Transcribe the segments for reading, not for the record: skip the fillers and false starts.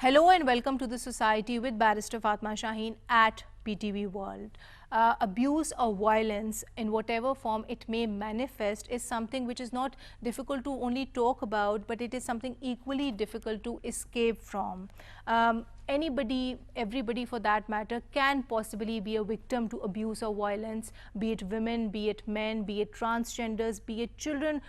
Hello and welcome to the Society with Barrister Fatma Shaheen at PTV World. Abuse or violence in whatever form it may manifest is something which is not difficult to only talk about, but it is something equally difficult to escape from. Anybody, everybody for that matter, can possibly be a victim to abuse or violence, be it women, be it men, be it transgenders, be it children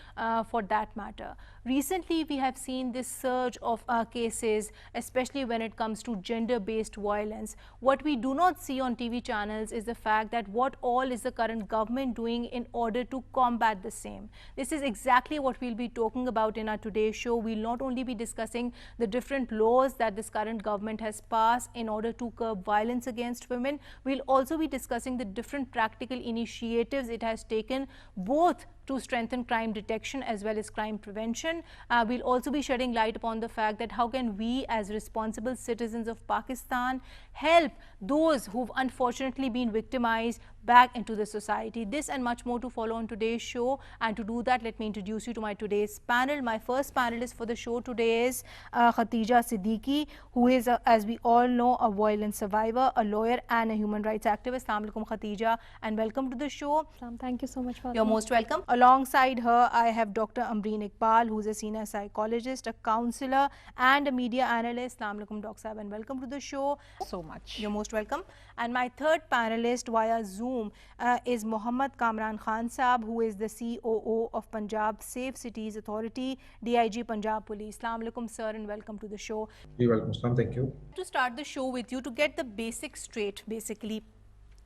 for that matter. Recently, we have seen this surge of cases, especially when it comes to gender-based violence. What we do not see on TV channels is the fact that what all is the current government doing in order to combat the same. This is exactly what we'll be talking about in our today's show. We'll not only be discussing the different laws that this current government has passed in order to curb violence against women, we'll also be discussing the different practical initiatives it has taken, both to strengthen crime detection as well as crime prevention. We'll also be shedding light upon the fact that how can we as responsible citizens of Pakistan help those who've unfortunately been victimized back into the society. This and much more to follow on today's show, and to do that, let me introduce you to my today's panel. My first panelist for the show today is Khatija Siddiqui, who is, as we all know, a violence survivor, a lawyer and a human rights activist. Assalamu alaikum, Khatija, and welcome to the show. Thank you so much for You're most welcome. Alongside her, I have Dr. Ambreen Iqbal, who's a senior psychologist, a counselor and a media analyst. Assalamu alaikum, Dr. Sahib, and welcome to the show. So much. You're most welcome. And my third panelist via Zoom is Mohammad Kamran Khan Saab, who is the COO of Punjab Safe Cities Authority, DIG Punjab Police. Assalamu alaikum, sir, and welcome to the show. You're welcome, Islam. Thank you. To start the show with you, to get the basics straight, basically,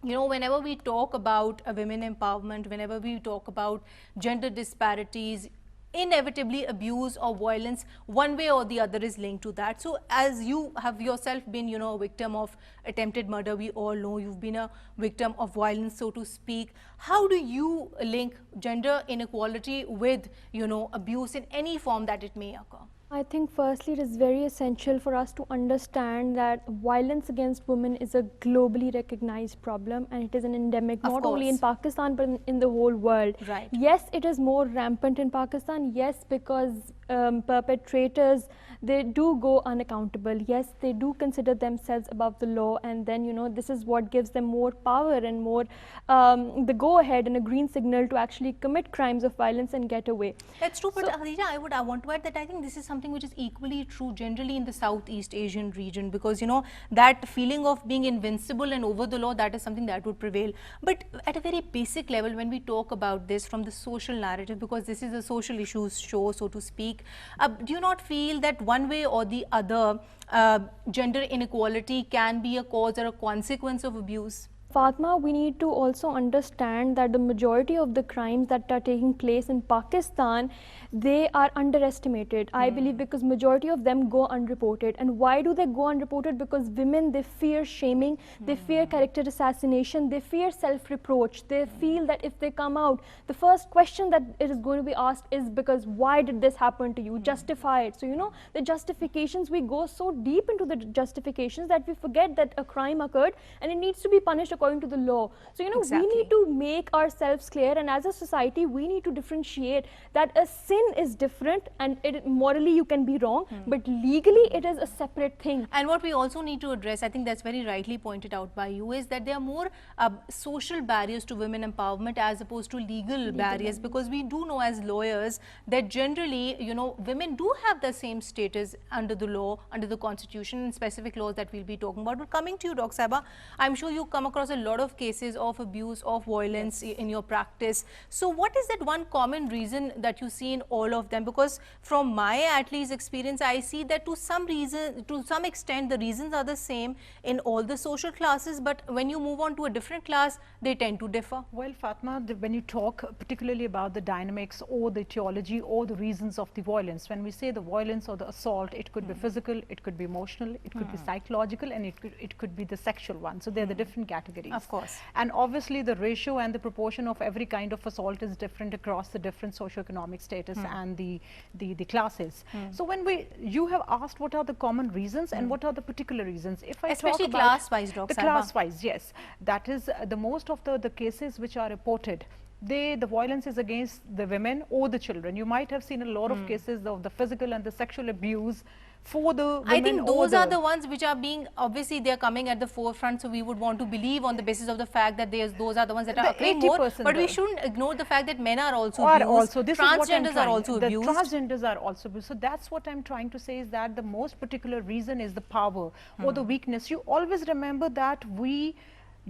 you know, whenever we talk about women empowerment, whenever we talk about gender disparities, inevitably abuse or violence one way or the other is linked to that. So as you have yourself been, you know, a victim of attempted murder, we all know you've been a victim of violence, so to speak. How do you link gender inequality with, you know, abuse in any form that it may occur? I think firstly it is very essential for us to understand that violence against women is a globally recognized problem, and it is an endemic not only in Pakistan but in the whole world. Right. Yes, it is more rampant in Pakistan, yes, because perpetrators, they do go unaccountable. Yes, they do consider themselves above the law, and then, you know, this is what gives them more power and more the go ahead and a green signal to actually commit crimes of violence and get away. That's true, but Khadija, I want to add that I think this is something which is equally true generally in the Southeast Asian region, because, you know, that feeling of being invincible and over the law, that is something that would prevail. But at a very basic level, when we talk about this from the social narrative, because this is a social issues show, so to speak, do you not feel that one way or the other gender inequality can be a cause or a consequence of abuse? Fatma, we need to also understand that the majority of the crimes that are taking place in Pakistan, they are underestimated. I believe because majority of them go unreported. And why do they go unreported? Because women, they fear shaming, they fear character assassination, they fear self-reproach. They feel that if they come out, the first question that it is going to be asked is because why did this happen to you? Justify it. So, you know, the justifications, we go so deep into the justifications that we forget that a crime occurred and it needs to be punished according to the law. So, you know, we need to make ourselves clear, and as a society, we need to differentiate that a sin is different, and morally you can be wrong, but legally it is a separate thing. And what we also need to address, I think that's very rightly pointed out by you, is that there are more social barriers to women empowerment as opposed to legal barriers, because we do know as lawyers that generally, you know, women do have the same status under the law, under the constitution, and specific laws that we'll be talking about. But coming to you, Dr. Saba, I'm sure you come across a lot of cases of abuse, of violence in your practice. So what is that one common reason that you see in all of them? Because from my at least experience, I see that to some extent the reasons are the same in all the social classes, but when you move on to a different class, they tend to differ. Well, Fatma, when you talk particularly about the dynamics or the etiology or the reasons of the violence, when we say the violence or the assault, it could be physical, it could be emotional, it could be psychological, and it could be the sexual one. So they're the different categories. Of course. And obviously the ratio and the proportion of every kind of assault is different across the different socioeconomic status and the classes. So when you have asked what are the common reasons and what are the particular reasons. If I especially talk about class-wise, Dr. the class-wise, yes, that is the most of the cases which are reported the violence is against the women or the children. You might have seen a lot of cases of the physical and the sexual abuse for the women. I think those are the ones which are being, obviously they are coming at the forefront, so we would want to believe on the basis of the fact that those are the ones that are occurring more, but we shouldn't ignore the fact that men are also abused, transgenders are also abused. The transgenders are also abused. So that's what I'm trying to say, is that the most particular reason is the power or the weakness. You always remember that we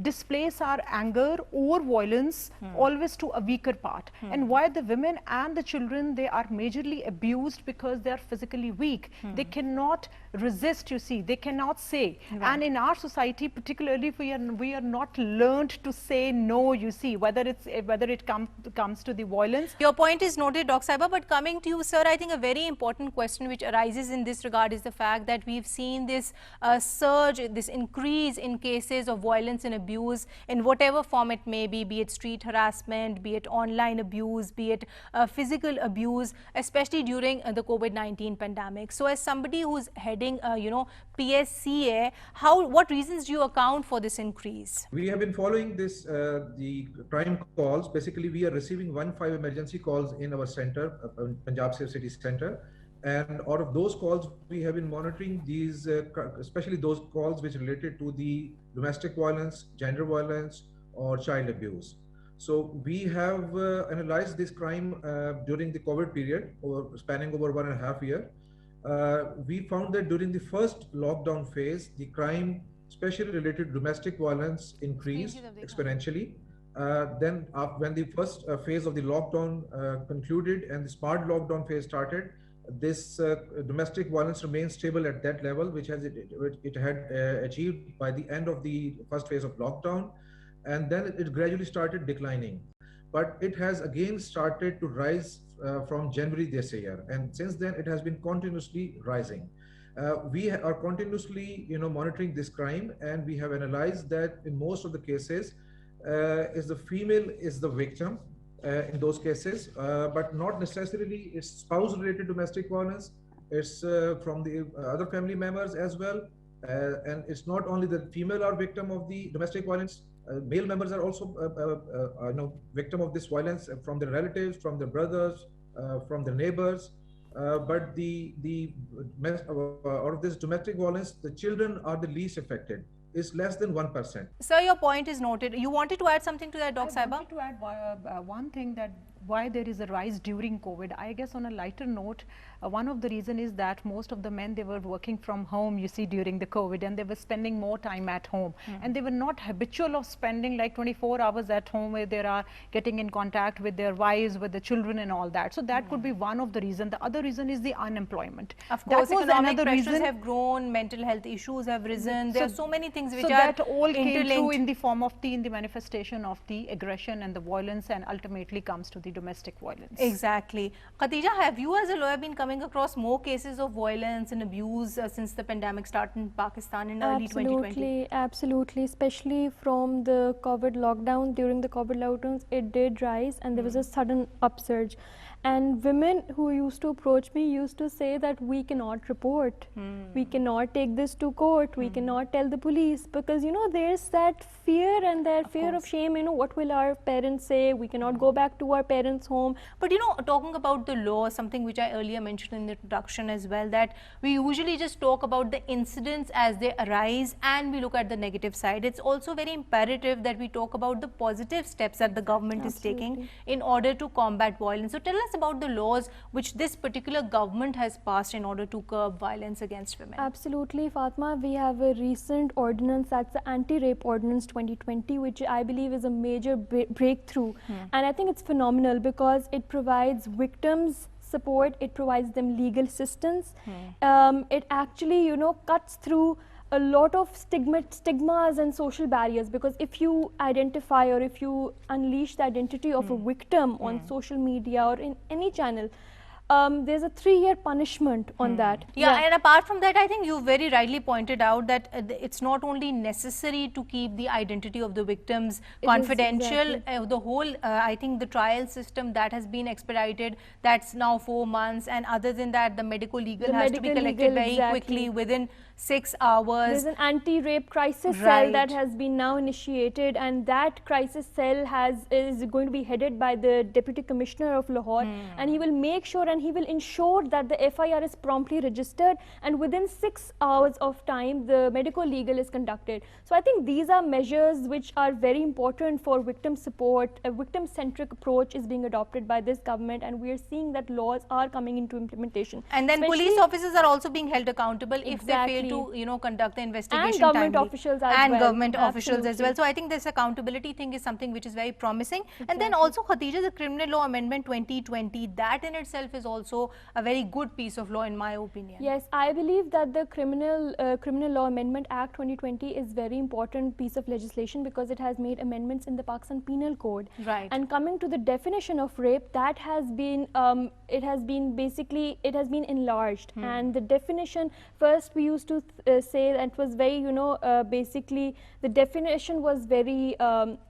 displace our anger or violence always to a weaker part, and why the women and the children, they are majorly abused because they are physically weak. They cannot resist, you see, they cannot say, and in our society particularly we are not learned to say no, you see, whether it comes to the violence. Your point is noted, Dr. Saiba, but coming to you, sir, I think a very important question which arises in this regard is the fact that we've seen this surge, this increase in cases of violence and abuse in whatever form it may be it street harassment, be it online abuse, be it physical abuse, especially during the COVID-19 pandemic. So as somebody who's heading, PSCA, what reasons do you account for this increase? We have been following this, the crime calls. Basically, we are receiving 15 emergency calls in our center, Punjab Safe City Center. And out of those calls, we have been monitoring these, especially those calls which related to the domestic violence, gender violence, or child abuse. So we have analyzed this crime during the COVID period, spanning over 1.5 years. We found that during the first lockdown phase, the crime, especially related to domestic violence, increased exponentially. Then when the first phase of the lockdown concluded and the smart lockdown phase started, this domestic violence remains stable at that level, which it had achieved by the end of the first phase of lockdown, and then it gradually started declining. But it has again started to rise from January this year, and since then it has been continuously rising. We are continuously, monitoring this crime, and we have analyzed that in most of the cases, is the female is the victim. In those cases, but not necessarily it's spouse-related domestic violence. It's from the other family members as well, and it's not only the female are victim of the domestic violence. Male members are also, victim of this violence from their relatives, from their brothers, from their neighbors. But out of this domestic violence, the children are the least affected. Is less than 1%. Sir, your point is noted. You wanted to add something to that, Dr. Saiba? I wanted to add one thing, that why there is a rise during COVID. I guess on a lighter note, one of the reason is that most of the men, they were working from home, you see, during the COVID, and they were spending more time at home, and they were not habitual of spending like 24 hours at home, where they are getting in contact with their wives, with the children and all that. So that could be one of the reasons. The other reason is the unemployment. Of course, economic pressures have grown, mental health issues have risen. There are so many things which are that all came through in the form of in the manifestation of the aggression and the violence, and ultimately comes to the domestic violence. Exactly. Khadija, have you as a lawyer been coming across more cases of violence and abuse since the pandemic started in Pakistan in early 2020? Absolutely, especially from the COVID lockdown. During the COVID lockdowns, it did rise, and there was a sudden upsurge. And women who used to approach me used to say that we cannot report, we cannot take this to court, we cannot tell the police, because there's that fear and that fear of shame, what will our parents say, we cannot go back to our parents' home. But talking about the law, something which I earlier mentioned in the introduction as well, that we usually just talk about the incidents as they arise and we look at the negative side. It's also very imperative that we talk about the positive steps that the government is taking in order to combat violence. So tell us about the laws which this particular government has passed in order to curb violence against women. Absolutely, Fatma. We have a recent ordinance, that's the Anti-Rape Ordinance 2020, which I believe is a major breakthrough. And I think it's phenomenal because it provides victims support, it provides them legal assistance. It actually, cuts through a lot of stigmas and social barriers, because if you identify or if you unleash the identity of a victim on social media or in any channel, there's a 3-year punishment on that. Yeah, and apart from that, I think you very rightly pointed out that it's not only necessary to keep the identity of the victims confidential. Exactly. The whole, I think the trial system that has been expedited, that's now 4 months, and other than that, the medical legal has to be collected very quickly within 6 hours. There's an anti-rape crisis cell that has been now initiated, and that crisis cell is going to be headed by the Deputy Commissioner of Lahore, and he will make sure and he will ensure that the FIR is promptly registered, and within 6 hours of time the medical legal is conducted. So I think these are measures which are very important for victim support. A victim-centric approach is being adopted by this government, and we are seeing that laws are coming into implementation. And then police officers are also being held accountable if they fail to, you know, conduct the investigation and government officials as and well. government officials as well. So I think this accountability thing is something which is very promising. And then also, Khadija, the Criminal Law Amendment 2020, that in itself is also a very good piece of law in my opinion. Yes, I believe that the Criminal Law Amendment Act 2020 is very important piece of legislation because it has made amendments in the Pakistan Penal Code. Right. And coming to the definition of rape, that has been it has been enlarged. And the definition, first we used to say that it was very, you know, basically the definition was very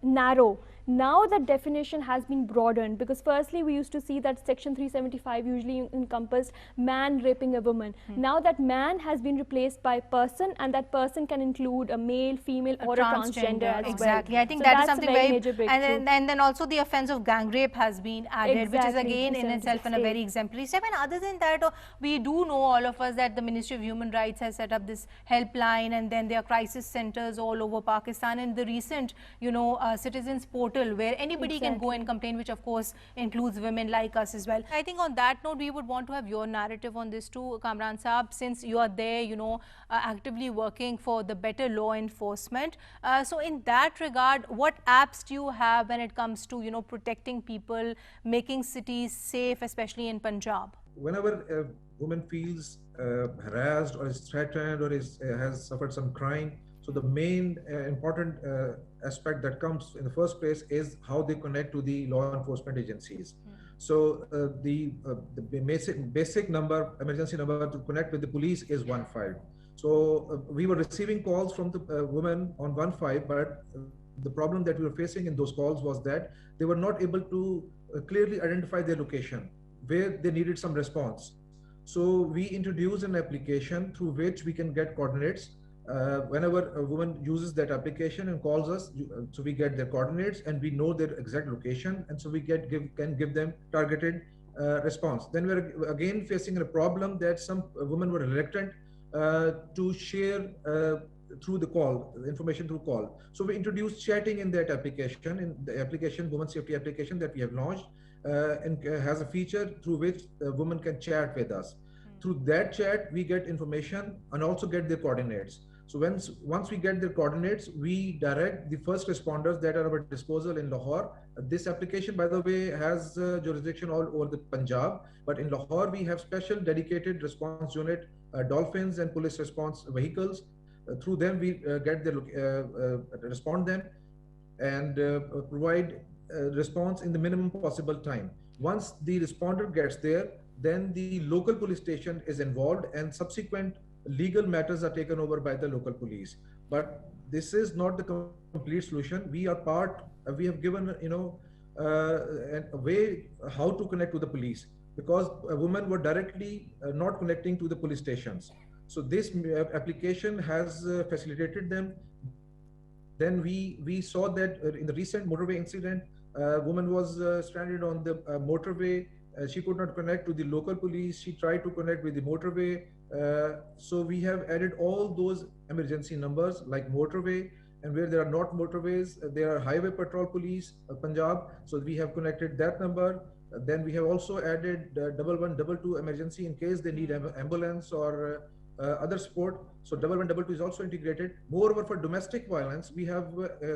narrow. Now the definition has been broadened, because firstly we used to see that section 375 usually encompassed man raping a woman. Now that man has been replaced by person, and that person can include a male, female or a transgender as well. Exactly. I think so that is something very major breakthrough. And then also the offence of gang rape has been added, which is again in itself a very 376A. exemplary step. And other than that, we do know, all of us, that the Ministry of Human Rights has set up this helpline, and then there are crisis centers all over Pakistan, and the recent, you know, citizens portal where anybody can go and complain, which of course includes women like us as well. I think on that note, we would want to have your narrative on this too, Kamran Saab, since you are there, you know, actively working for the better law enforcement. So in that regard, what apps do you have when it comes to, you know, protecting people, making cities safe, especially in Punjab? Whenever a woman feels harassed or is threatened or has suffered some crime, so the main important aspect that comes in the first place is how they connect to the law enforcement agencies. So the basic number, emergency number to connect with the police is 15. So we were receiving calls from the women on 15, but the problem that we were facing in those calls was that they were not able to clearly identify their location where they needed some response. So we introduced an application through which we can get coordinates. Whenever a woman uses that application and calls us, so we get their coordinates and we know their exact location, and so we can give them targeted response. Then we're again facing a problem that some women were reluctant to share through the call, information through call. So we introduced chatting in that application, in the application, Women Safety application that we have launched, and has a feature through which a woman can chat with us. Through that chat, we get information and also get their coordinates. So once we get their coordinates, we direct the first responders that are at our disposal in Lahore. This application, by the way, has jurisdiction all over the Punjab, but in Lahore we have special dedicated response unit, dolphins and police response vehicles. Through them we respond them and provide response in the minimum possible time. Once the responder gets there, then the local police station is involved, and subsequent legal matters are taken over by the local police. But this is not the complete solution. We have given, you know, a way how to connect to the police, because women were directly not connecting to the police stations. So this application has facilitated them. Then we saw that in the recent motorway incident, a woman was stranded on the motorway. She could not connect to the local police. She tried to connect with the motorway. So we have added all those emergency numbers like motorway, and where there are not motorways, there are highway patrol police, Punjab. So we have connected that number. Then we have also added 1122 emergency in case they need ambulance or other support. So 1122 is also integrated. Moreover, for domestic violence, we have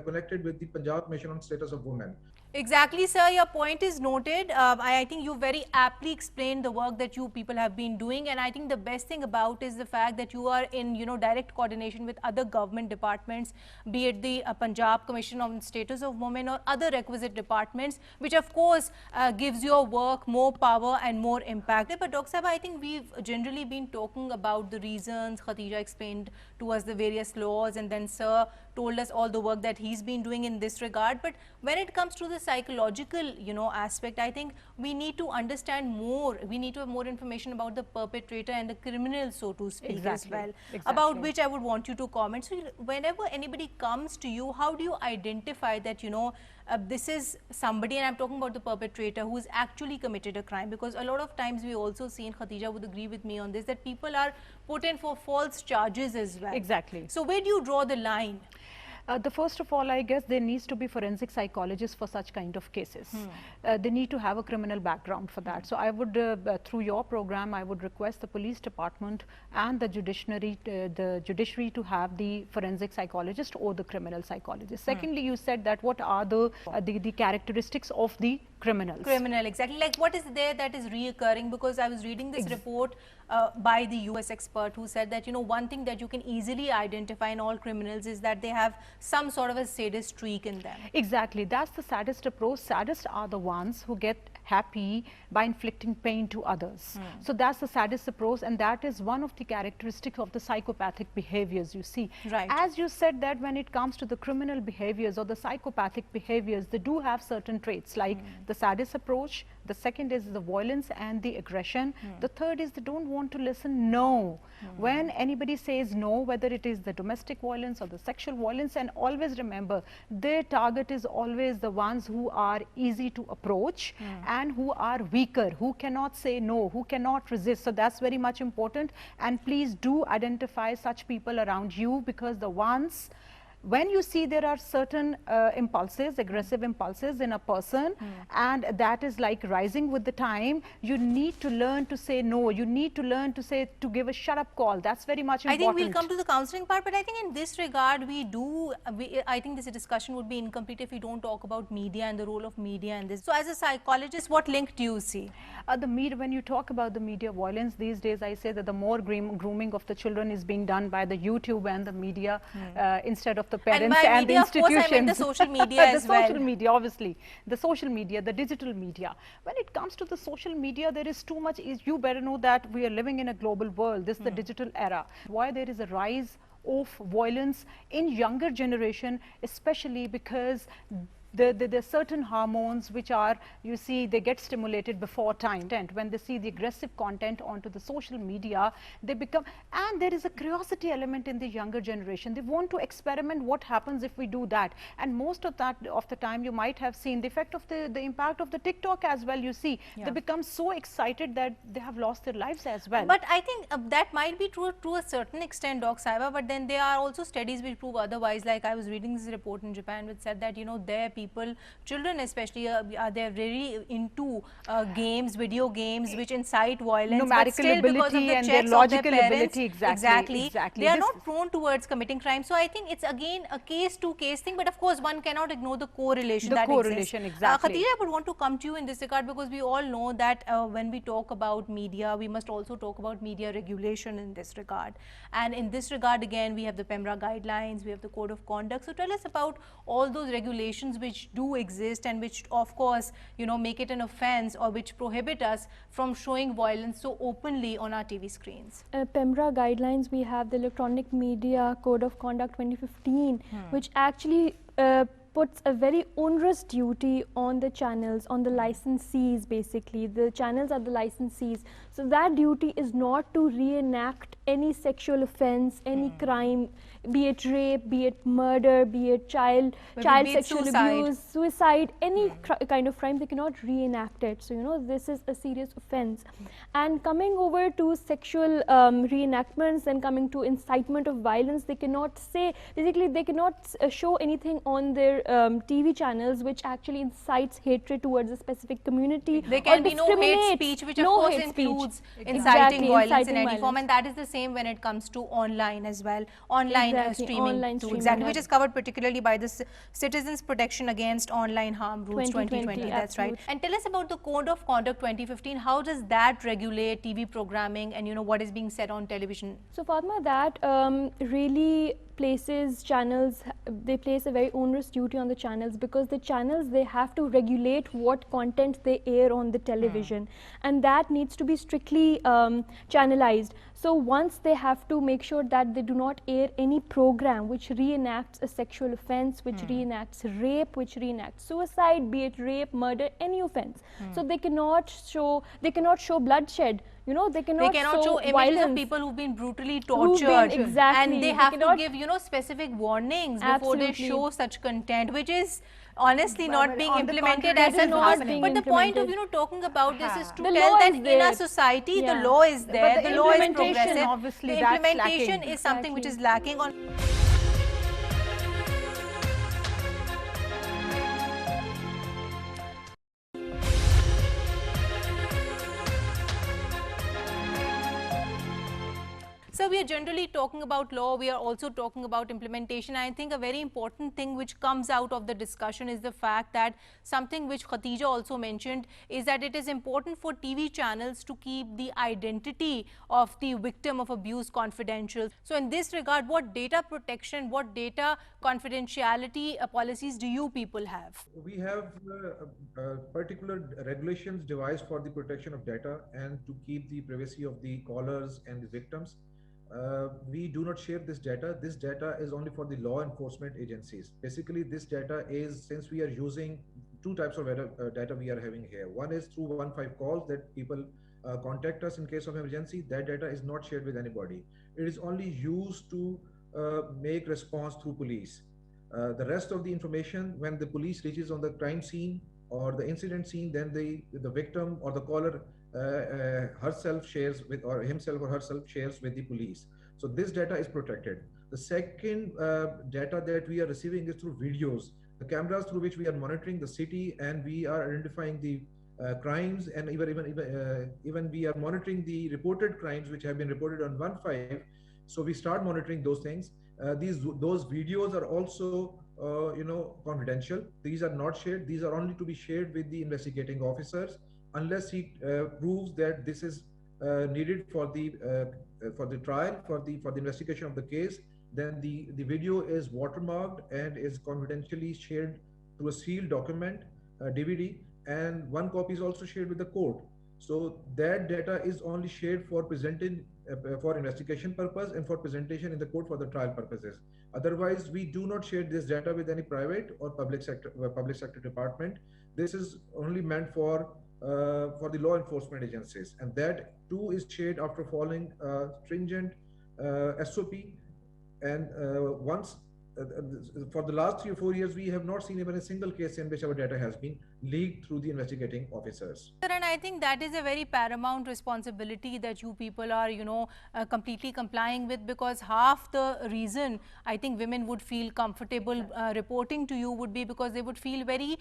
connected with the Punjab Mission on Status of Women. Exactly, sir. Your point is noted. I think you very aptly explained the work that you people have been doing, and I think the best thing about is the fact that you are in, direct coordination with other government departments, be it the Punjab Commission on Status of Women or other requisite departments, which of course gives your work more power and more impact. But Dr. Sahib, I think we've generally been talking about the reasons. Khatija explained to us the various laws, and then sir told us all the work that he's been doing in this regard. But when it comes to the psychological, aspect, I think we need to understand more. We need to have more information about the perpetrator and the criminal, so to speak, as well. About which I would want you to comment. So whenever anybody comes to you, how do you identify that, this is somebody, and I'm talking about the perpetrator who has actually committed a crime? Because a lot of times we also see, and Khatija would agree with me on this, that people are put in for false charges as well. Exactly. So where do you draw the line? The first of all, I guess there needs to be forensic psychologists for such kind of cases. They need to have a criminal background for that. So I would, through your program, I would request the police department and the judiciary to have the forensic psychologist or the criminal psychologist. Secondly, you said that what are the characteristics of the criminals? Criminal, exactly. Like what is there that is reoccurring? Because I was reading this report by the US expert who said that, one thing that you can easily identify in all criminals is that they have some sort of a sadist streak in them. Exactly. That's the saddest approach. Saddest are the ones who get happy by inflicting pain to others. So that's the saddest approach, and that is one of the characteristics of the psychopathic behaviors you see. Right. As you said that when it comes to the criminal behaviors or the psychopathic behaviors, they do have certain traits like the sadist approach. The second is the violence and the aggression. The third is they don't want to listen no. When anybody says no, whether it is the domestic violence or the sexual violence, and always remember their target is always the ones who are easy to approach and who are weaker, who cannot say no, who cannot resist. So that's very much important, and please do identify such people around you, because the ones when you see there are certain impulses, aggressive impulses in a person, and that is like rising with the time, you need to learn to say no. You need to learn to say, to give a shut up call. That's very much important. I think we'll come to the counseling part, but I think in this regard, I think this discussion would be incomplete if we don't talk about media and the role of media in this. So as a psychologist, what link do you see? The media, when you talk about the media violence these days, I say that the more grooming of the children is being done by the YouTube and the media instead of the parents and the institutions. Of course, I mean the social media as well. The social media, obviously. The social media, the digital media. When it comes to the social media, there is too much. You better know that we are living in a global world. This is the digital era. Why there is a rise of violence in younger generation, especially because there are certain hormones which are, you see, they get stimulated before time. And when they see the aggressive content onto the social media, they become, and there is a curiosity element in the younger generation. They want to experiment what happens if we do that. And most of the time you might have seen the effect of the impact of the TikTok as well, you see. They become so excited that they have lost their lives as well. But I think that might be true to a certain extent, Dr. Saiba, but then there are also studies which prove otherwise. Like I was reading this report in Japan which said that, their children especially, they're really into games, video games, which incite violence. Numerical ability and their logical ability, exactly. They are not prone towards committing crime. So I think it's again a case-to-case thing, but of course one cannot ignore the correlation that exists. Exactly. Khatija, I would want to come to you in this regard, because we all know that when we talk about media, we must also talk about media regulation in this regard. And in this regard, again, we have the PEMRA guidelines, we have the code of conduct. So tell us about all those regulations which do exist and which of course make it an offense or which prohibit us from showing violence so openly on our TV screens. PEMRA guidelines, we have the Electronic Media Code of Conduct 2015 which actually puts a very onerous duty on the channels, on the licensees basically. The channels are the licensees. So that duty is not to reenact any sexual offense, any crime, be it rape, be it murder, be it child sexual abuse, suicide, any kind of crime, they cannot reenact it. So, this is a serious offense. And coming over to sexual reenactments and coming to incitement of violence, they cannot say, basically they cannot show anything on their TV channels which actually incites hatred towards a specific community. There can be no hate speech, which of course includes includes inciting Exactly, violence in inciting any form, violence. and that is the same when it comes to online as well, online Exactly, streaming online too, streaming, exactly, which is covered particularly by the Citizens Protection Against Online Harm Rules 2020, that's right. absolutely. And tell us about the Code of Conduct 2015, how does that regulate TV programming and what is being said on television? So Fatma, that really places channels, they place a very onerous duty on the channels, because the channels, they have to regulate what content they air on the television, and that needs to be strictly channelized. So once they have to make sure that they do not air any program which reenacts a sexual offense, which reenacts rape, which reenacts suicide, be it rape, murder, any offense. So they cannot show bloodshed. They cannot show images violence of people who've been brutally tortured, exactly. and they have to give specific warnings before they show such content, which is honestly not being implemented as a norm. But the point of talking about this is to tell that in a society the law is there, the law is progressive, obviously the implementation is something which is lacking on. So we are generally talking about law, we are also talking about implementation. I think a very important thing which comes out of the discussion is the fact that something which Khatija also mentioned is that it is important for TV channels to keep the identity of the victim of abuse confidential. So in this regard, what data protection, what data confidentiality policies do you people have? We have particular regulations devised for the protection of data and to keep the privacy of the callers and the victims. We do not share this data. This data is only for the law enforcement agencies. Basically, this data is, since we are using two types of data we are having here. One is through 115 calls that people contact us in case of emergency. That data is not shared with anybody. It is only used to make response through police. The rest of the information, when the police reaches on the crime scene or the incident scene, then the victim or the caller herself shares with, or himself or herself shares with the police. So this data is protected. The second data that we are receiving is through videos, the cameras through which we are monitoring the city, and we are identifying the crimes, and even we are monitoring the reported crimes which have been reported on 115. So we start monitoring those things. Those videos are also confidential. These are not shared. These are only to be shared with the investigating officers, unless he proves that this is needed for the trial, for the investigation of the case. Then the video is watermarked and is confidentially shared through a sealed document, DVD, and one copy is also shared with the court. So that data is only shared for presenting for investigation purpose and for presentation in the court for the trial purposes. Otherwise, we do not share this data with any private or public sector department. This is only meant for the law enforcement agencies, and that too is shared after following stringent SOP. And once for the last 3 or 4 years, we have not seen even a single case in which our data has been leaked through the investigating officers. And I think that is a very paramount responsibility that you people are, completely complying with, because half the reason I think women would feel comfortable reporting to you would be because they would feel very,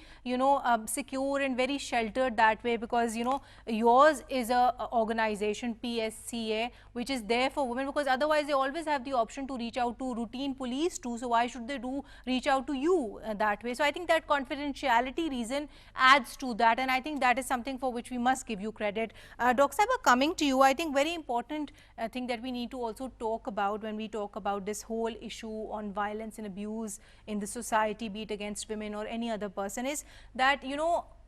secure and very sheltered that way, because, yours is a organization, PSCA, which is there for women, because otherwise they always have the option to reach out to routine police too. So why should they reach out to you that way? So I think that confidentiality reason adds to that, and I think that is something for which we must give you credit. Dr. Saiba, coming to you, I think very important thing that we need to also talk about when we talk about this whole issue on violence and abuse in the society, be it against women or any other person, is that,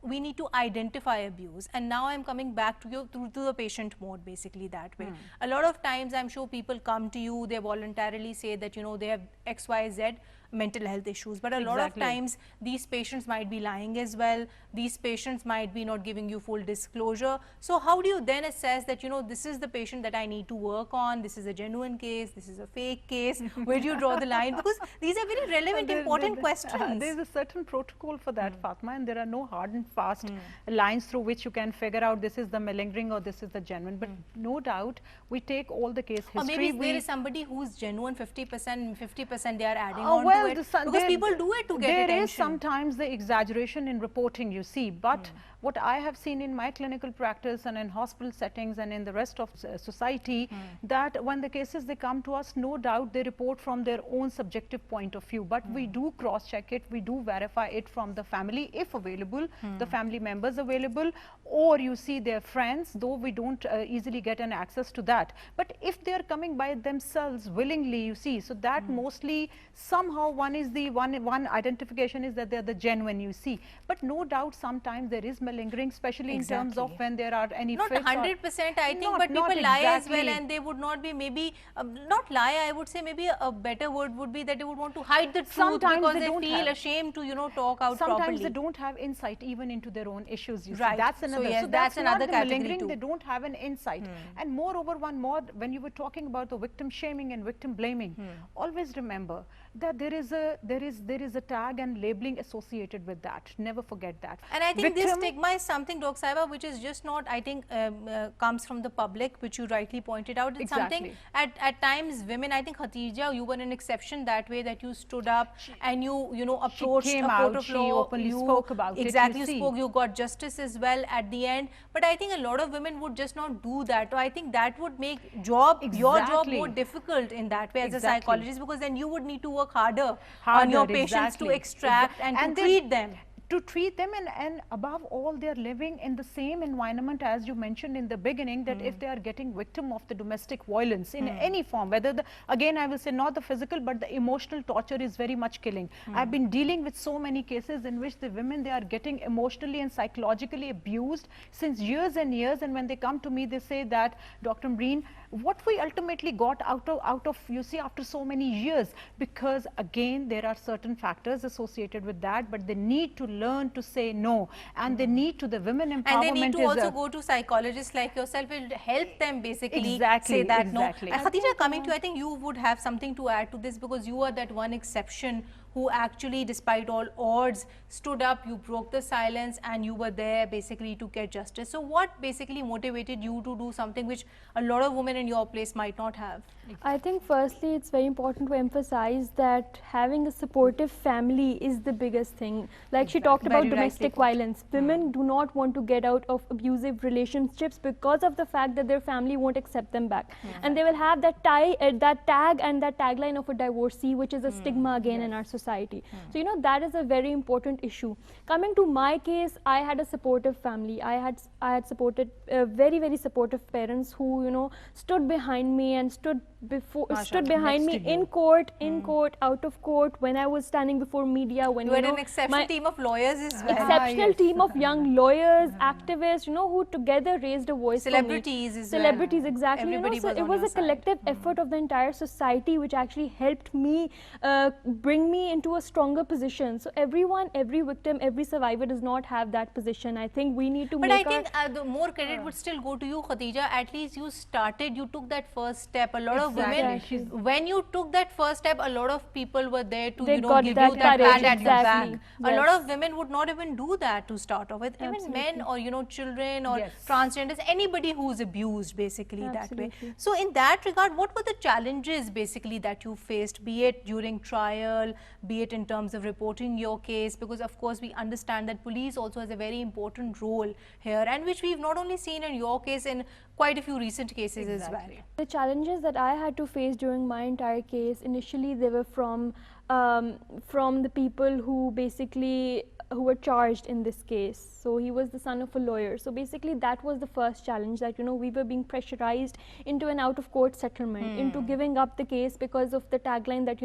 we need to identify abuse. And now I'm coming back to you to the patient mode, basically that way. A lot of times I'm sure people come to you, they voluntarily say that, they have XYZ mental health issues, but a lot of times these patients might be lying as well. These patients might be not giving you full disclosure. So how do you then assess that, this is the patient that I need to work on, this is a genuine case, this is a fake case? Where do you draw the line? Because these are very relevant, important questions. There is a certain protocol for that, Fatma, and there are no hard and fast lines through which you can figure out this is the malingering or this is the genuine. But no doubt, we take all the case history. Or maybe there is somebody who's genuine 50%, 50% they are adding on Well, to it? Because people do it to get attention. There is sometimes the exaggeration in reporting, you see, but what I have seen in my clinical practice and in hospital settings and in the rest of society, that when the cases they come to us, no doubt they report from their own subjective point of view, but we do cross-check it, we do verify it from the family if available, the family members available, or you see their friends, though we don't easily get an access to that. But if they are coming by themselves willingly, you see, so that mostly somehow one identification is that they are the genuine, you see. But no doubt sometimes there is malingering, especially in terms of when there are any not fits 100%, I think, but people lie as well, and they would not be maybe not lie. I would say maybe a better word would be that they would want to hide the truth Sometimes because they they feel ashamed to talk out Sometimes properly. they don't have insight even into their own issues, you see. Right. That's another. So, yes, so that's another not the category malingering, too. they don't have an insight. And moreover, one more, when you were talking about the victim shaming and victim blaming, always remember that there is a tag and labeling associated with that. Never forget that. And I think this stigma is something, Dr. Saiba, which is just not, I think, comes from the public, which you rightly pointed out. It's something at times women, I think, Khatija, you were an exception that way, that you stood up and you approached a court of law. She openly spoke about it. Exactly, you spoke, you got justice as well at the end. But I think a lot of women would just not do that. So I think that would make your job more difficult in that way as a psychologist, because then you would need to work harder on your patients to extract and to treat them. To treat them, and above all, they are living in the same environment as you mentioned in the beginning, that if they are getting victim of the domestic violence in any form, whether again I will say not the physical but the emotional torture is very much killing. I've been dealing with so many cases in which the women, they are getting emotionally and psychologically abused since years and years, and when they come to me they say that, Dr. Breen, what we ultimately got out of you see after so many years, because again there are certain factors associated with that, but they need to learn to say no, and they need to, the women empowerment, and they need to also go to psychologists like yourself, will help them basically say that no. And Khatija, coming to you, I think you would have something to add to this, because you are that one exception who actually, despite all odds, stood up, you broke the silence, and you were there basically to get justice. So what basically motivated you to do something which a lot of women in your place might not have? I think firstly it's very important to emphasize that having a supportive family is the biggest thing. Like she talked about domestic violence. Women do not want to get out of abusive relationships because of the fact that their family won't accept them back. And they will have that tag and that tagline of a divorcee, which is a stigma again in our society. So that is a very important issue. Coming to my case, I had a supportive family. I had supported very, very supportive parents who stood behind me and stood behind me in court, out of court, when I was standing before media, when you had an exceptional team of lawyers as well. Exceptional team of young lawyers, activists, who together raised a voice celebrities for me. As Celebrities, well. exactly. So it was a collective effort of the entire society which actually helped me bring me into a stronger position. So everyone, every victim, every survivor does not have that position. I think we need to But I think the more credit would still go to you, Khatija. At least you started, you took that first step. A lot of women, when you took that first step, a lot of people were there to give you that pat at your back. A lot of women would not even do that to start off with. Even men or children or transgenders, anybody who's abused basically that way. So in that regard, what were the challenges basically that you faced, be it during trial, be it in terms of reporting your case, because of course we understand that police also has a very important role here, and which we've not only seen in your case, in quite a few recent cases as well. The challenges that I had to face during my entire case, initially they were from the people who were charged in this case. So he was the son of a lawyer. So basically that was the first challenge, that we were being pressurized into an out-of-court settlement, into giving up the case because of the tagline that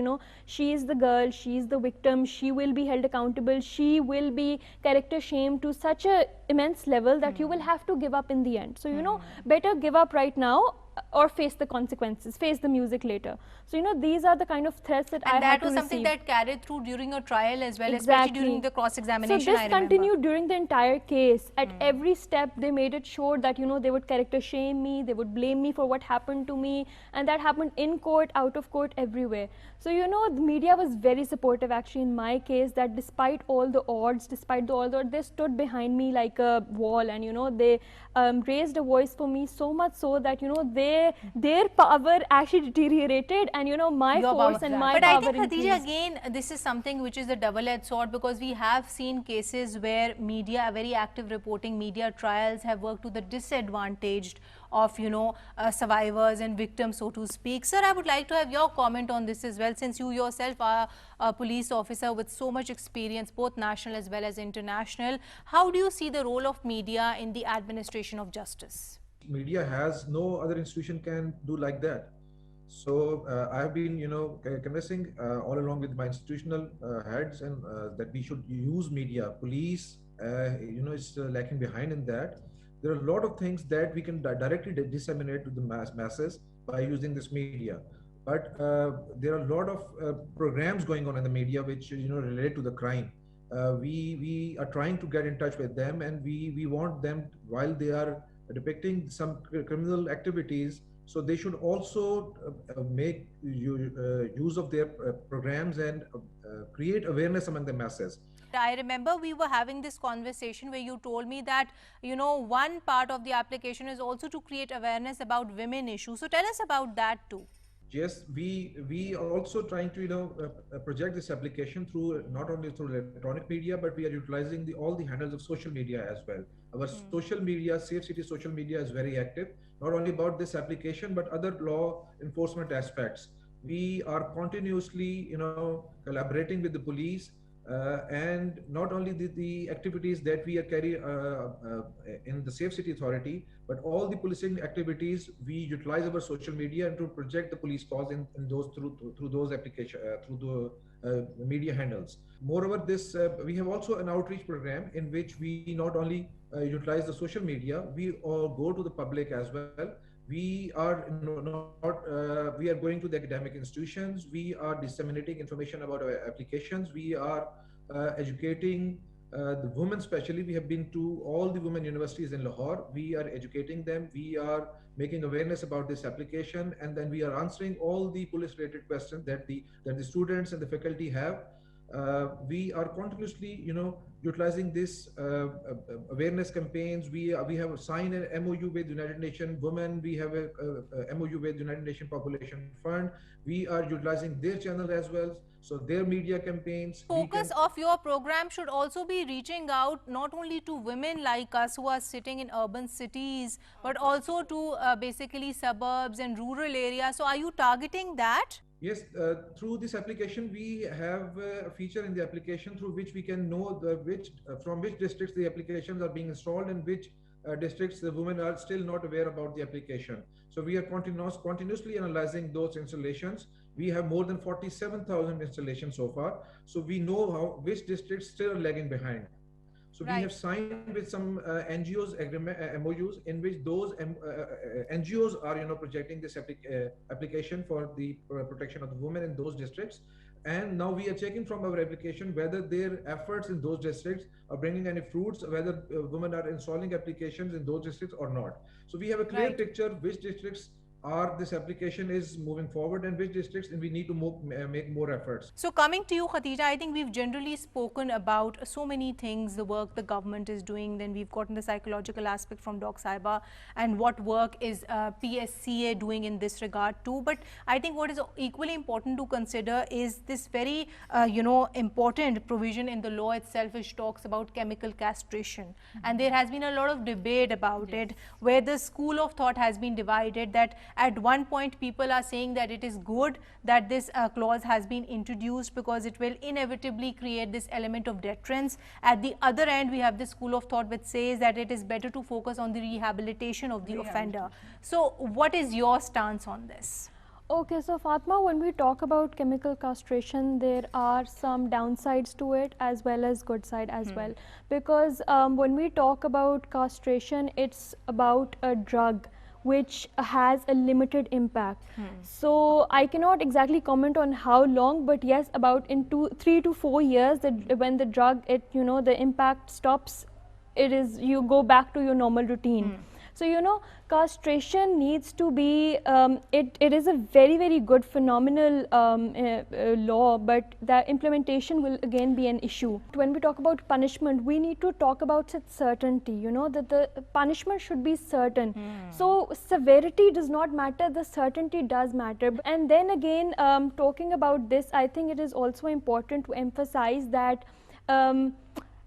she is the girl, she is the victim, she will be held accountable, she will be character shamed to such a immense level that you will have to give up in the end. So better give up right now or face the consequences, face the music later. So these are the kind of threats that I had to receive. And that was something that carried through during your trial as well, especially during the cross-examination. So this continued during the entire case. At every step they made it sure that they would character shame me, they would blame me for what happened to me, and that happened in court, out of court, everywhere. So the media was very supportive actually in my case, that despite all the odds, they stood behind me like a wall, and they raised a voice for me, so much so that they their power actually deteriorated, and you know, my Your force power. and my But I power think, Khadija, increased. again, this is something which is a double-edged sword, because we have seen cases where media, very active reporting, media trials have worked to the disadvantaged of, you know, survivors and victims, so to speak. Sir, I would like to have your comment on this as well, since you yourself are a police officer with so much experience, both national as well as international. How do you see the role of media in the administration of justice? Media has no other institution can do like that. So I have been, conversing all along with my institutional heads, and that we should use media. Police, is lacking behind in that. There are a lot of things that we can directly disseminate to the masses by using this media. But there are a lot of programs going on in the media which relate to the crime. We are trying to get in touch with them, and we want them, while they are depicting some criminal activities, so they should also make use of their programs and create awareness among the masses. I remember we were having this conversation where you told me that, you know, one part of the application is also to create awareness about women issues. So tell us about that too. Yes, we are also trying to project this application through, not only through electronic media, but we are utilizing all the handles of social media as well. Our social media, Safe City social media, is very active, not only about this application but other law enforcement aspects. We are continuously collaborating with the police, and not only the activities that we carry in the Safe City Authority, but all the policing activities, we utilize our social media and to project the police cause in those through those application through the media handles. Moreover, this we have also an outreach program in which we not only utilize the social media, we all go to the public as well. We are we are going to the academic institutions. We are disseminating information about our applications. We are educating the women, especially. We have been to all the women universities in Lahore. We are educating them. We are making awareness about this application, and then we are answering all the police related questions that the students and the faculty have. We are continuously utilizing this awareness campaigns. We have signed an MOU with United Nations Women. We have a MOU with United Nations Population Fund. We are utilizing their channel as well, so their media campaigns. Focus of your program should also be reaching out not only to women like us who are sitting in urban cities, but also to basically suburbs and rural areas. So are you targeting that? Yes, through this application, we have a feature in the application through which we can know from which districts the applications are being installed, and which districts the women are still not aware about the application. So we are continuously analyzing those installations. We have more than 47,000 installations so far. So we know which districts still are lagging behind. So we have signed with some NGOs MOUs in which those NGOs are projecting this application for the protection of the women in those districts. And now we are checking from our application whether their efforts in those districts are bringing any fruits, whether women are installing applications in those districts or not. So we have a clear picture which districts this application is moving forward, and which districts and we need to make more efforts. So coming to you, Khatija, I think we've generally spoken about so many things, the work the government is doing, then we've gotten the psychological aspect from Doc Saiba, and what work is PSCA doing in this regard too. But I think what is equally important to consider is this very important provision in the law itself, which talks about chemical castration. And there has been a lot of debate about it, where the school of thought has been divided, that at one point people are saying that it is good that this clause has been introduced because it will inevitably create this element of deterrence. At the other end, we have this school of thought which says that it is better to focus on the rehabilitation of the offender. So what is your stance on this? Okay, so Fatma, when we talk about chemical castration, there are some downsides to it as well as good side as well. Because when we talk about castration, it's about a drug which has a limited impact. So I cannot exactly comment on how long, but yes, about in 3 to 4 years, when the drug, the impact stops, you go back to your normal routine. So, you know, castration needs to be, it is a very, very good, phenomenal law, but the implementation will again be an issue. When we talk about punishment, we need to talk about its certainty, you know, that the punishment should be certain. So, severity does not matter, the certainty does matter. And then again, talking about this, I think it is also important to emphasize that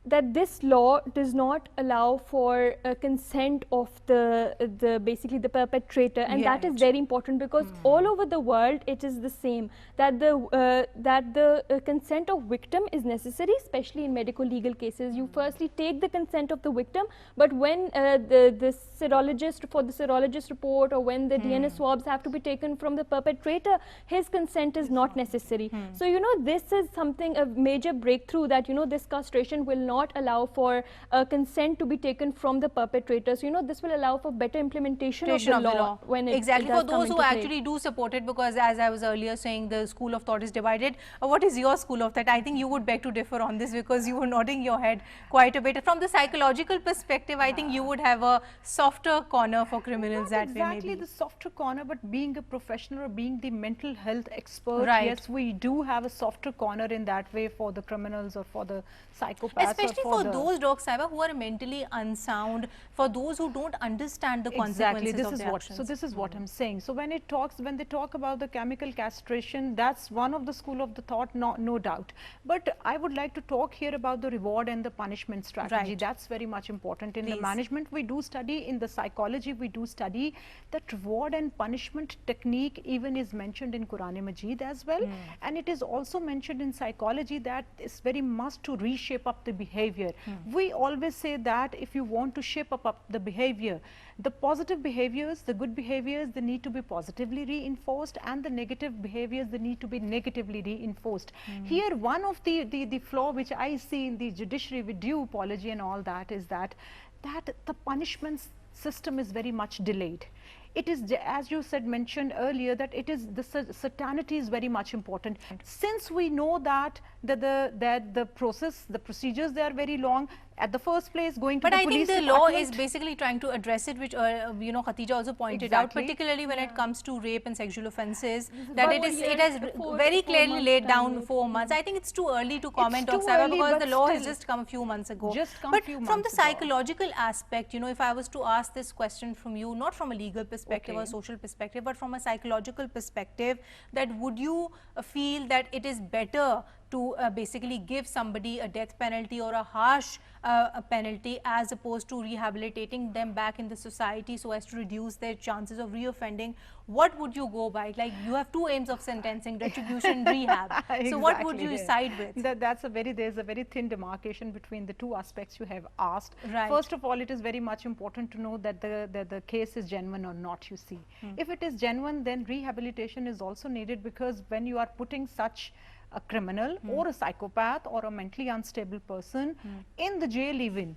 that this law does not allow for consent of the basically the perpetrator, and that is very important, because all over the world it is the same, that the consent of victim is necessary, especially in medical legal cases. You firstly take the consent of the victim, but when the serologist, for the serologist report, or when the DNA swabs have to be taken from the perpetrator, his consent is not necessary. So, you know, this is something, a major breakthrough, that, you know, this castration will not allow for consent to be taken from the perpetrators. You know, this will allow for better implementation of the law when it exactly, does for those who come into actually do support it, because as I was earlier saying, the school of thought is divided. What is your school of thought? I think you would beg to differ on this, because you were nodding your head quite a bit. From the psychological perspective, I think you would have a softer corner for criminals. Not that way, exactly maybe the softer corner, but being a professional or being the mental health expert, Right. yes, we do have a softer corner in that way for the criminals or for the psychopaths. especially or for those, Dr. Saiba, who are mentally unsound, for those who don't understand the consequences this of is their what actions. so this is what I'm saying. So when they talk about the chemical castration, that's one of the school of the thought, no doubt. But I would like to talk here about the reward and the punishment strategy. Right. That's very much important. In Please. the management we do study, in the psychology we do study that reward and punishment technique even is mentioned in Quran Majid as well, and it is also mentioned in psychology that it's very must to reshape up the behavior. We always say that if you want to shape up the behavior, the positive behaviors, the good behaviors, they need to be positively reinforced, and the negative behaviors, they need to be negatively reinforced. Here one of the flaw which I see in the judiciary, with due apology and all that, is that the punishment system is very much delayed. It is, as you said, mentioned earlier, that it is the certainty is very much important. Since we know that the process, the procedures, they are very long. At the first place, going to But the I police think the law department, is basically trying to address it, which you know, Khatija also pointed Exactly. out, particularly when it comes to rape and sexual offences, is that about it 4 has years, very 4 clearly months laid down time. 4 months. I think it's too early to comment, too Dr. Saiba, early, because but the law has still, just come a few months ago. just come But few from the months ago. psychological aspect, you know, if I was to ask this question from you, not from a legal perspective or Okay. social perspective, but from a psychological perspective, that would you feel that it is better to basically give somebody a death penalty or a harsh a penalty, as opposed to rehabilitating them back in the society so as to reduce their chances of reoffending? What would you go by? Like, you have two aims of sentencing: retribution, rehab. So what would you Exactly, side with? there's a very thin demarcation between the two aspects you have asked. Right. First of all, it is very much important to know that the case is genuine or not, you see. If it is genuine, then rehabilitation is also needed, because when you are putting such a criminal or a psychopath or a mentally unstable person in the jail, even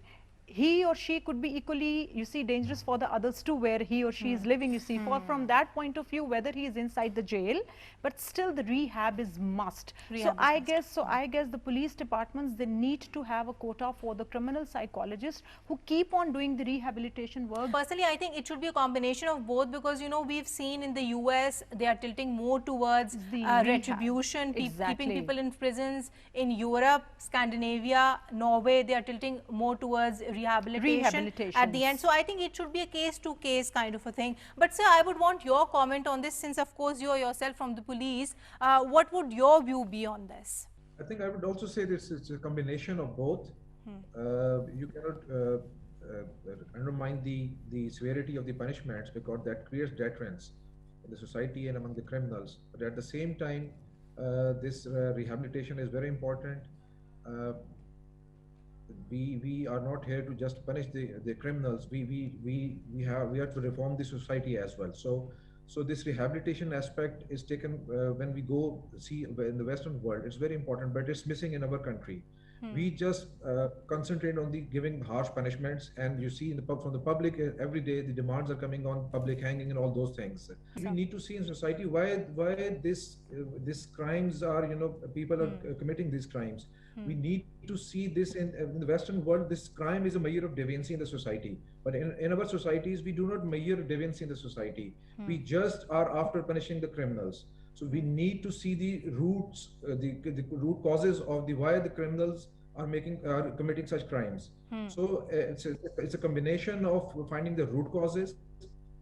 he or she could be equally, you see, dangerous for the others too, where he or she is living, you see. For from that point of view, whether he is inside the jail, but still the rehab is must. Rehab So I guess the police departments, they need to have a quota for the criminal psychologists who keep on doing the rehabilitation work. Personally, I think it should be a combination of both, because, you know, we've seen in the US, they are tilting more towards The rehab. retribution, Exactly. keeping people in prisons. In Europe, Scandinavia, Norway, they are tilting more towards rehabilitation at the end. So I think it should be a case-to-case kind of a thing. But sir, I would want your comment on this, since of course you are yourself from the police. What would your view be on this? I think I would also say this is a combination of both. You cannot undermine the severity of the punishments, because that creates deterrence in the society and among the criminals. But at the same time, this rehabilitation is very important. We are not here to just punish the criminals. We have to reform the society as well. So this rehabilitation aspect is taken when we go see in the Western world. It's very important, but it's missing in our country. We just concentrate on the giving harsh punishments, and you see in the from the public every day the demands are coming on public hanging and all those things. We need to see in society why this crimes are, people are committing these crimes. We need to see this in the Western world. This crime is a measure of deviancy in the society, but in our societies we do not measure deviancy in the society. We just are after punishing the criminals. So we need to see the roots, the root causes of the why the criminals are committing such crimes. So it's a combination of finding the root causes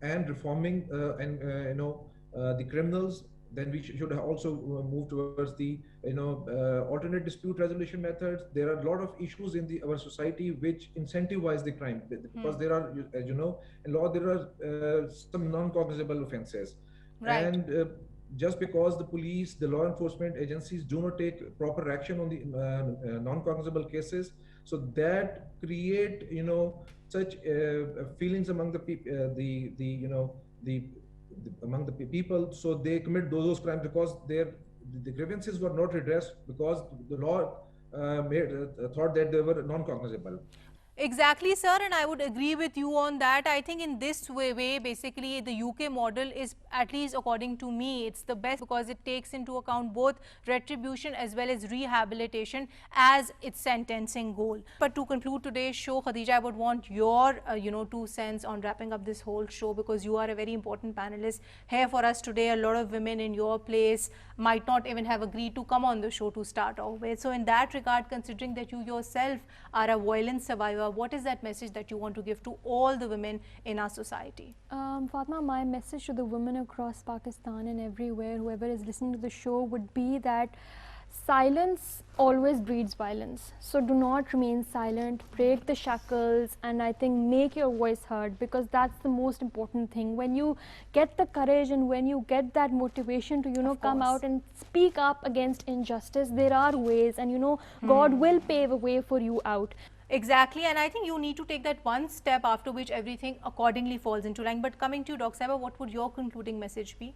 and reforming the criminals. Then we should also move towards the alternate dispute resolution methods. There are a lot of issues in our society which incentivize the crime, because there are, as you know, in law there are some non-cognizable offenses. Right. And just because the police, the law enforcement agencies do not take proper action on the non-cognizable cases, so that create such feelings among the among the people, so they commit those crimes because the grievances were not redressed because the law thought that they were non-cognizable. Exactly, sir, and I would agree with you on that. I think in this way, basically, the UK model is, at least according to me, it's the best because it takes into account both retribution as well as rehabilitation as its sentencing goal. But to conclude today's show, Khadija, I would want your, 2 cents on wrapping up this whole show, because you are a very important panelist here for us today. A lot of women in your place might not even have agreed to come on the show to start off with. So in that regard, considering that you yourself are a violence survivor, what is that message that you want to give to all the women in our society? Fatma, my message to the women across Pakistan and everywhere, whoever is listening to the show, would be that silence always breeds violence. So do not remain silent, break the shackles, and I think make your voice heard, because that's the most important thing. When you get the courage and when you get that motivation to come out and speak up against injustice, there are ways, and God will pave a way for you out. Exactly, and I think you need to take that one step after which everything accordingly falls into line. But coming to you, Dr. Saiba, what would your concluding message be?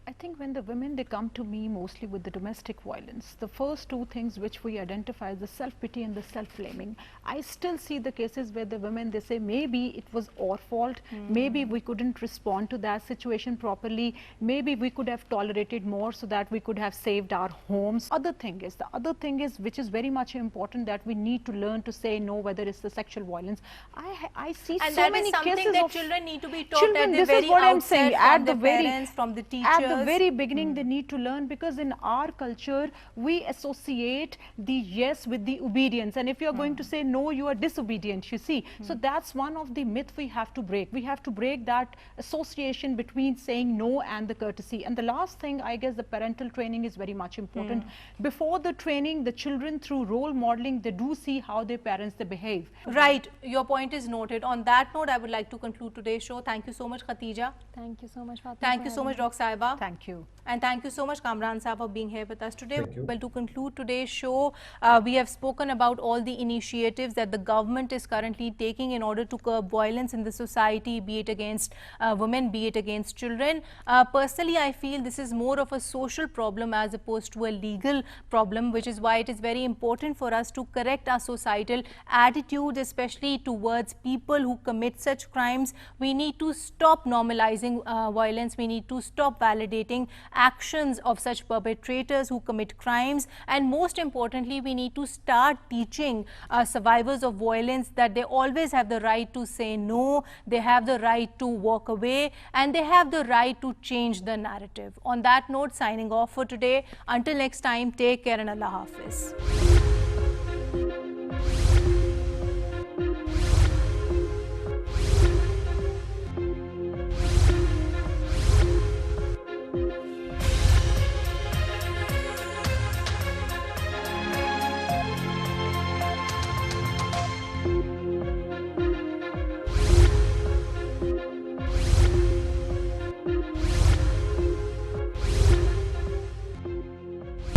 I think when the women, they come to me mostly with the domestic violence, the first 2 things which we identify is the self-pity and the self-blaming. I still see the cases where the women, they say maybe it was our fault, maybe we couldn't respond to that situation properly, maybe we could have tolerated more so that we could have saved our homes. The other thing is which is very much important, that we need to learn to say no, whether it's the sexual violence. I see and so many cases of... And that is something that children need to be taught at the this very is what outset, I'm saying, from the parents, from the teachers. At the very beginning, they need to learn, because in our culture, we associate the yes with the obedience. And if you're going to say no, you are disobedient, you see. So that's one of the myths we have to break. We have to break that association between saying no and the courtesy. And the last thing, I guess, the parental training is very much important. Before the training, the children, through role modeling, they do see how their parents, they behave. Right. Your point is noted. On that note, I would like to conclude today's show. Thank you so much, Khatija. Thank you so much, Fatma. Thank you so much, Dr. Saiba. Thank you. And thank you so much, Kamran Saab, for being here with us today. Well, to conclude today's show, we have spoken about all the initiatives that the government is currently taking in order to curb violence in the society, be it against women, be it against children. Personally, I feel this is more of a social problem as opposed to a legal problem, which is why it is very important for us to correct our societal attitudes, especially towards people who commit such crimes. We need to stop normalizing violence. We need to stop validating actions of such perpetrators who commit crimes, and most importantly, we need to start teaching survivors of violence that they always have the right to say no, they have the right to walk away, and they have the right to change the narrative. On that note, signing off for today. Until next time, take care and Allah Hafiz.